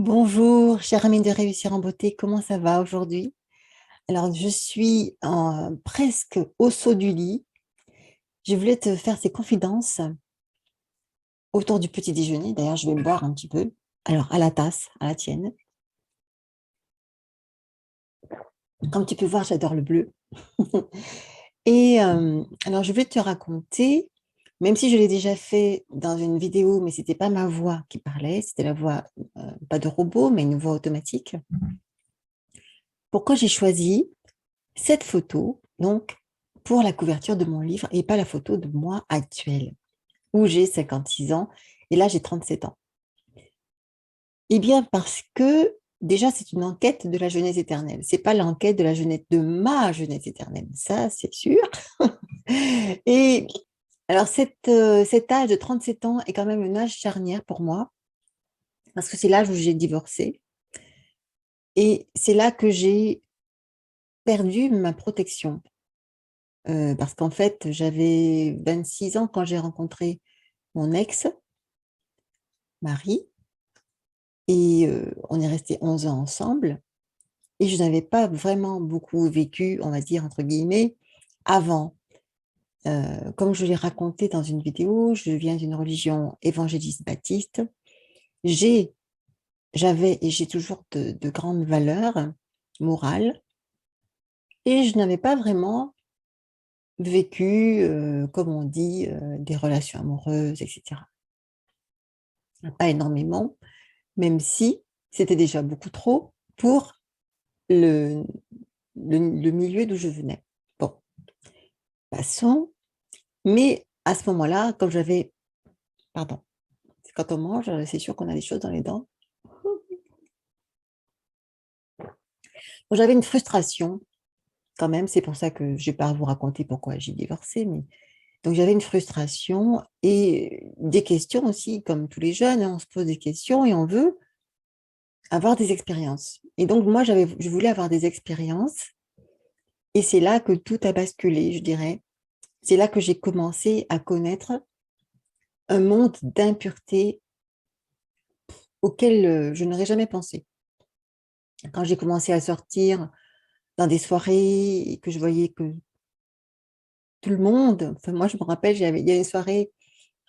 Bonjour, chère amie de Réussir en beauté, comment ça va aujourd'hui? Alors, je suis presque au saut du lit. Je voulais te faire ces confidences autour du petit déjeuner. D'ailleurs, je vais boire un petit peu. Alors, à la tasse, à la tienne. Comme tu peux voir, j'adore le bleu. Et alors, je voulais te raconter, même si je l'ai déjà fait dans une vidéo, mais c'était pas ma voix qui parlait, c'était la voix, pas de robot, mais une voix automatique. Pourquoi j'ai choisi cette photo, donc, pour la couverture de mon livre et pas la photo de moi actuelle, où j'ai 56 ans et là j'ai 37 ans. Eh bien, parce que déjà, c'est une enquête de la jeunesse éternelle. C'est pas l'enquête de la jeunesse, de ma jeunesse éternelle, ça, c'est sûr. Et alors, cet âge de 37 ans est quand même un âge charnière pour moi, parce que c'est l'âge où j'ai divorcé et c'est là que j'ai perdu ma protection. Parce qu'en fait, j'avais 26 ans quand j'ai rencontré mon ex-mari et on est resté 11 ans ensemble et je n'avais pas vraiment beaucoup vécu, on va dire, entre guillemets, avant. Comme je l'ai raconté dans une vidéo, je viens d'une religion évangéliste baptiste. J'ai, j'avais et j'ai toujours de grandes valeurs morales et je n'avais pas vraiment vécu, comme on dit, des relations amoureuses, etc. Pas énormément, même si c'était déjà beaucoup trop pour le, le milieu d'où je venais. Bon, passons. Mais à ce moment-là, quand j'avais, pardon, quand on mange, c'est sûr qu'on a des choses dans les dents. Bon, j'avais une frustration quand même, c'est pour ça que je ne vais pas vous raconter pourquoi j'ai divorcé, mais donc j'avais une frustration et des questions aussi, comme tous les jeunes, hein, on se pose des questions et on veut avoir des expériences. Et donc moi, je voulais avoir des expériences et c'est là que tout a basculé, je dirais. C'est là que j'ai commencé à connaître un monde d'impureté auquel je n'aurais jamais pensé. Quand j'ai commencé à sortir dans des soirées et que je voyais que tout le monde, enfin moi je me rappelle, il y a une soirée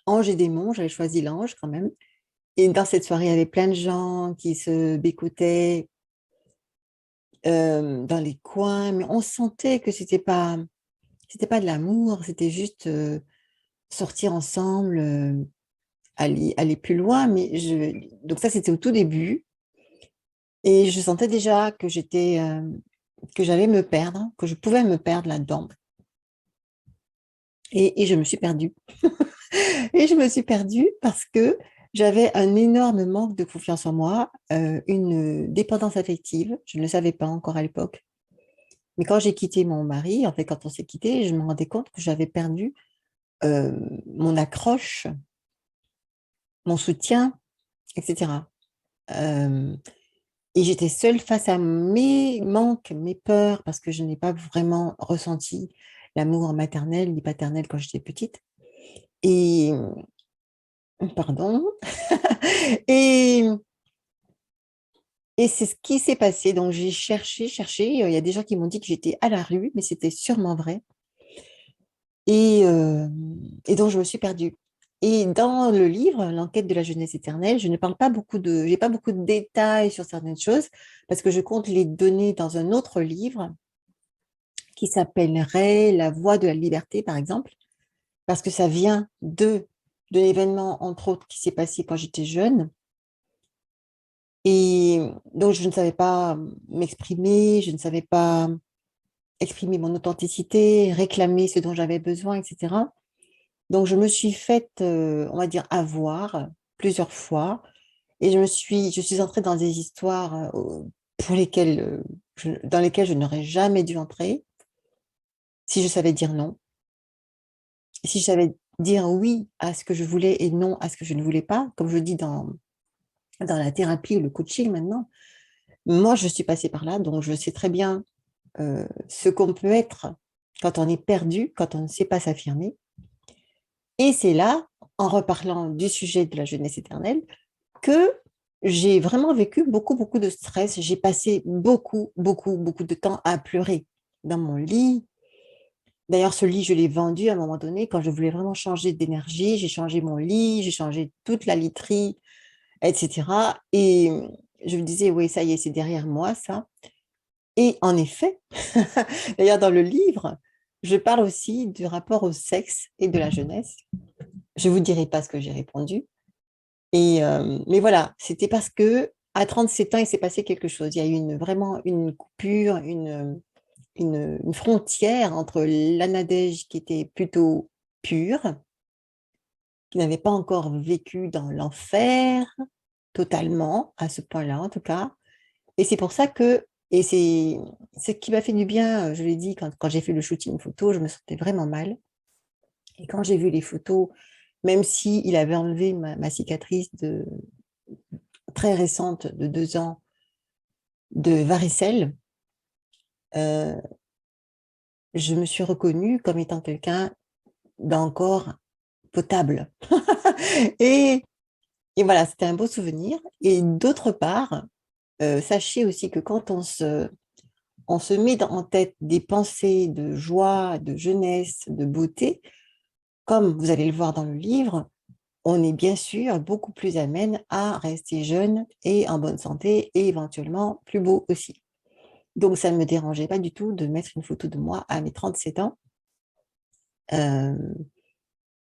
Ange et démons, j'avais choisi l'ange quand même. Et dans cette soirée, il y avait plein de gens qui se bécotaient dans les coins, mais on sentait que c'était pas de l'amour, c'était juste sortir ensemble, aller plus loin. Donc ça, c'était au tout début. Et je sentais déjà que j'allais me perdre, que je pouvais me perdre là-dedans. Et je me suis perdue. Et je me suis perdue parce que j'avais un énorme manque de confiance en moi, une dépendance affective. Je ne le savais pas encore à l'époque. Mais quand j'ai quitté mon mari, en fait, quand on s'est quitté, je me rendais compte que j'avais perdu euh, mon accroche, mon soutien, etc. Euh, et j'étais seule face à mes manques, mes peurs, parce que je n'ai pas vraiment ressenti l'amour maternel ni paternel quand j'étais petite. Et, pardon. Et, et c'est ce qui s'est passé. Donc, j'ai cherché, cherché. Il y a des gens qui m'ont dit que j'étais à la rue, mais c'était sûrement vrai. Et, euh, et donc, je me suis perdue. Et dans le livre, L'enquête de la jeunesse éternelle, je ne parle pas beaucoup j'ai pas beaucoup de détails sur certaines choses parce que je compte les donner dans un autre livre qui s'appellerait La voie de la liberté, par exemple, parce que ça vient de l'événement, entre autres, qui s'est passé quand j'étais jeune. Et donc, je ne savais pas m'exprimer, je ne savais pas exprimer mon authenticité, réclamer ce dont j'avais besoin, etc. Donc, je me suis faite, on va dire, avoir plusieurs fois. Et je suis entrée dans des histoires pour lesquelles, dans lesquelles je n'aurais jamais dû entrer si je savais dire non. Si je savais dire oui à ce que je voulais et non à ce que je ne voulais pas, comme je dis dans la thérapie ou le coaching maintenant, moi, je suis passée par là, donc je sais très bien ce qu'on peut être quand on est perdu, quand on ne sait pas s'affirmer. Et c'est là, en reparlant du sujet de la jeunesse éternelle, que j'ai vraiment vécu beaucoup, beaucoup de stress. J'ai passé beaucoup, beaucoup, beaucoup de temps à pleurer dans mon lit. D'ailleurs, ce lit, je l'ai vendu à un moment donné quand je voulais vraiment changer d'énergie. J'ai changé mon lit, j'ai changé toute la literie, etc. Et je me disais, oui, ça y est, c'est derrière moi, ça. Et en effet, d'ailleurs, dans le livre, je parle aussi du rapport au sexe et de la jeunesse. Je ne vous dirai pas ce que j'ai répondu. Mais voilà, c'était parce que à 37 ans, il s'est passé quelque chose. Il y a eu vraiment une coupure, une frontière entre l'Anadège qui était plutôt pure, qui n'avait pas encore vécu dans l'enfer totalement, à ce point-là en tout cas. Et c'est pour ça que, et c'est ce qui m'a fait du bien, je l'ai dit, quand j'ai fait le shooting photo, je me sentais vraiment mal. Et quand j'ai vu les photos, même si il avait enlevé ma cicatrice très récente de 2 ans de varicelle, euh, je me suis reconnue comme étant quelqu'un d'encore potable. Et, et voilà, c'était un beau souvenir. Et d'autre part, sachez aussi que quand on se met en tête des pensées de joie, de jeunesse, de beauté, comme vous allez le voir dans le livre, on est bien sûr beaucoup plus amène à rester jeune et en bonne santé et éventuellement plus beau aussi. Donc, ça ne me dérangeait pas du tout de mettre une photo de moi à mes 37 ans. Euh,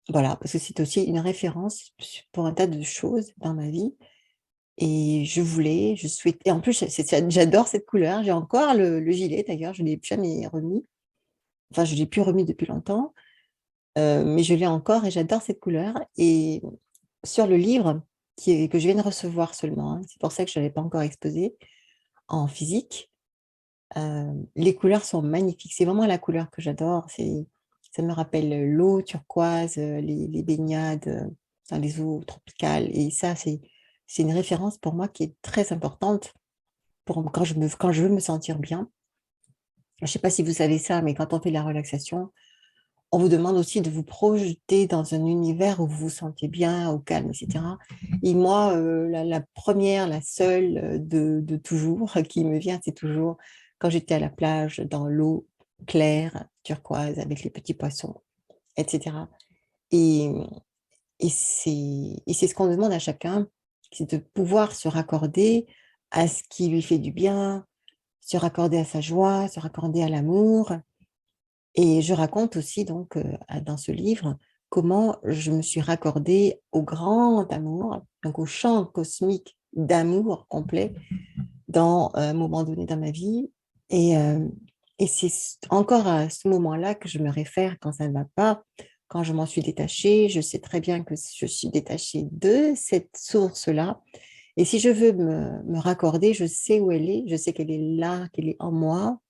voilà, parce que c'est aussi une référence pour un tas de choses dans ma vie. Et je souhaitais, et en plus, j'adore cette couleur. J'ai encore le gilet, d'ailleurs, je ne l'ai jamais remis. Enfin, je ne l'ai plus remis depuis longtemps, mais je l'ai encore et j'adore cette couleur. Et sur le livre que je viens de recevoir seulement, hein, c'est pour ça que je ne l'avais pas encore exposé en physique, les couleurs sont magnifiques. C'est vraiment la couleur que j'adore. Ça me rappelle l'eau turquoise, les baignades dans les eaux tropicales. Et ça, c'est une référence pour moi qui est très importante quand je veux me sentir bien. Je ne sais pas si vous savez ça, mais quand on fait de la relaxation, on vous demande aussi de vous projeter dans un univers où vous vous sentez bien, au calme, etc. Et moi, la première, la seule de toujours qui me vient, c'est toujours quand j'étais à la plage, dans l'eau claire, turquoise, avec les petits poissons, etc. Et, et c'est ce qu'on demande à chacun, c'est de pouvoir se raccorder à ce qui lui fait du bien, se raccorder à sa joie, se raccorder à l'amour. Et je raconte aussi donc dans ce livre comment je me suis raccordée au grand amour, donc au champ cosmique d'amour complet dans un moment donné dans ma vie. Et, euh, et c'est encore à ce moment-là que je me réfère quand ça ne va pas, quand je m'en suis détachée. Je sais très bien que je suis détachée de cette source-là. Et si je veux me raccorder, je sais où elle est, je sais qu'elle est là, qu'elle est en moi.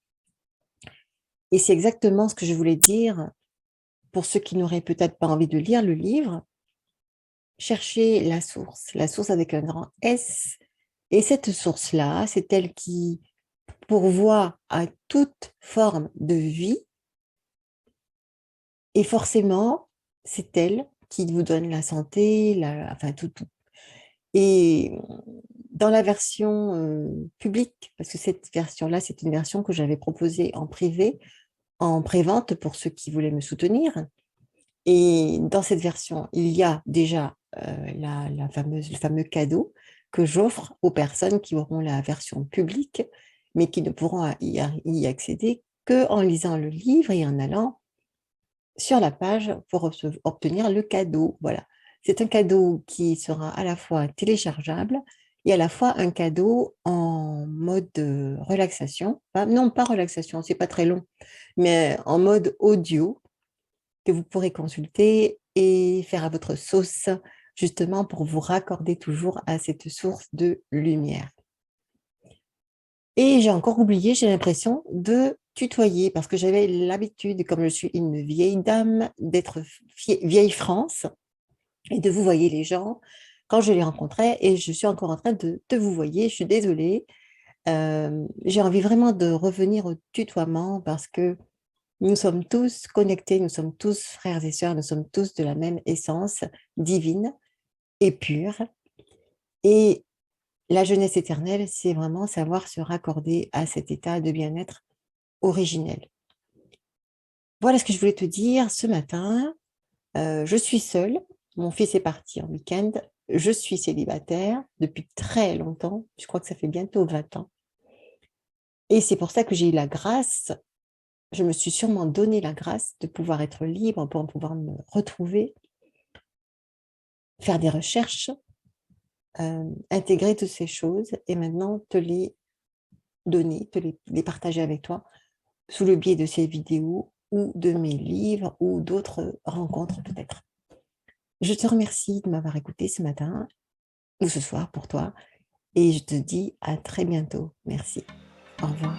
Et c'est exactement ce que je voulais dire pour ceux qui n'auraient peut-être pas envie de lire le livre, cherchez la source avec un grand S. Et cette source-là, c'est elle qui pourvoit à toute forme de vie. Et forcément, c'est elle qui vous donne la santé, enfin tout, tout. Et dans la version publique, parce que cette version-là, c'est une version que j'avais proposée en privé, en prévente pour ceux qui voulaient me soutenir. Et dans cette version, il y a déjà le fameux cadeau que j'offre aux personnes qui auront la version publique, mais qui ne pourront y accéder qu'en lisant le livre et en allant sur la page pour obtenir le cadeau. Voilà. C'est un cadeau qui sera à la fois téléchargeable et à la fois un cadeau en mode relaxation. Non, pas relaxation, c'est pas très long, mais en mode audio que vous pourrez consulter et faire à votre sauce, justement pour vous raccorder toujours à cette source de lumière. Et j'ai encore oublié, j'ai l'impression, de tutoyer, parce que j'avais l'habitude, comme je suis une vieille dame, d'être vieille France et de vous voyer les gens quand je les rencontrais, et je suis encore en train de vous voyer, je suis désolée. J'ai envie vraiment de revenir au tutoiement parce que nous sommes tous connectés, nous sommes tous frères et sœurs, nous sommes tous de la même essence divine et pure. Et La jeunesse éternelle, c'est vraiment savoir se raccorder à cet état de bien-être originel. Voilà ce que je voulais te dire ce matin. Je suis seule. Mon fils est parti en week-end. Je suis célibataire depuis très longtemps. Je crois que ça fait bientôt 20 ans. Et c'est pour ça que j'ai eu la grâce, je me suis sûrement donné la grâce de pouvoir être libre pour pouvoir me retrouver, faire des recherches, intégrer toutes ces choses et maintenant te les donner, les partager avec toi sous le biais de ces vidéos ou de mes livres ou d'autres rencontres peut-être. Je te remercie de m'avoir écouté ce matin ou ce soir pour toi et je te dis à très bientôt. Merci. Au revoir.